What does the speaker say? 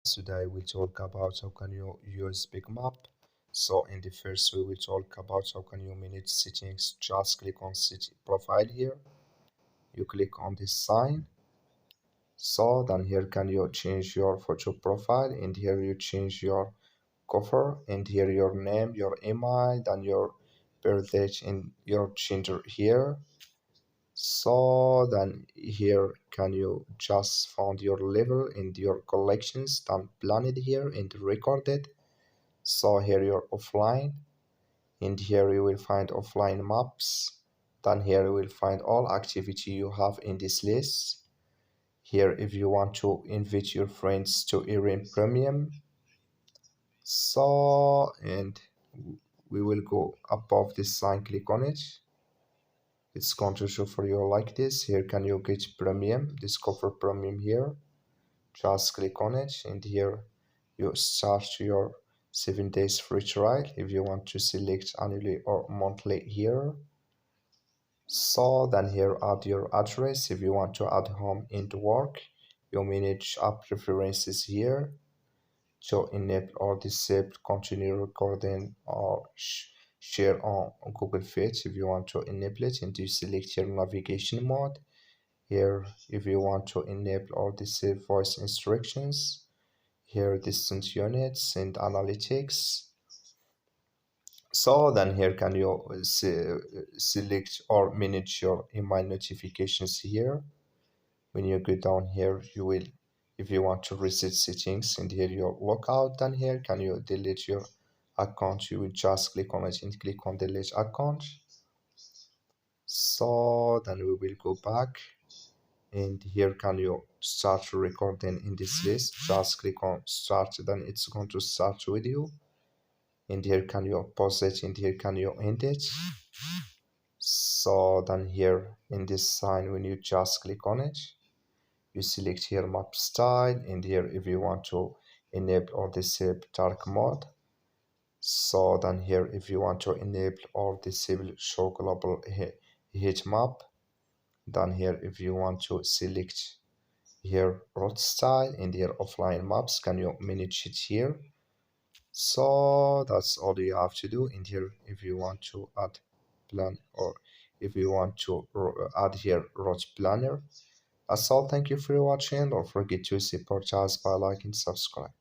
Today we'll talk about how can you use BikeMap. So in the first we will talk about how can you manage settings. Just click on city profile here. You click on this sign. So then here can you change your photo profile, and here you change your cover, and here your name, your email, then your birth date and your gender here. So then here can you just find your level in your collections, then plan it here and record it. So here you're offline, and here you will find offline maps. Then here you will find all activity you have in this list. Here if you want to invite your friends to Erin Premium. So and we will go above this sign, click on it. It's going to show for you like this. Here can you get premium, discover premium here. Just click on it, and here you start your 7 days free trial if you want to select annually or monthly here. So then here add your address if you want to add home into work. You manage app preferences here to enable or disable continue recording or share on Google Fit if you want to enable it, and you select your navigation mode here if you want to enable or disable voice instructions. Here distance units and analytics. So then here can you select or manage your email notifications here. When you go down here you will, if you want to reset settings, and here your lockout, then here can you delete your account. You will just click on it and click on delete account. So then we will go back, and here can you start recording in this list. Just click on start, then it's going to start with you, and here can you pause it, and here can you end it. So then here in this sign, when you just click on it, you select here map style, and here if you want to enable or disable dark mode. So then here if you want to enable or disable show global heat map, then here if you want to select here route style, and here offline maps, can you manage it here. So that's all you have to do. In here if you want to add plan, or if you want to add here route planner. That's all. Thank you for watching. Don't forget to support us by liking, subscribe.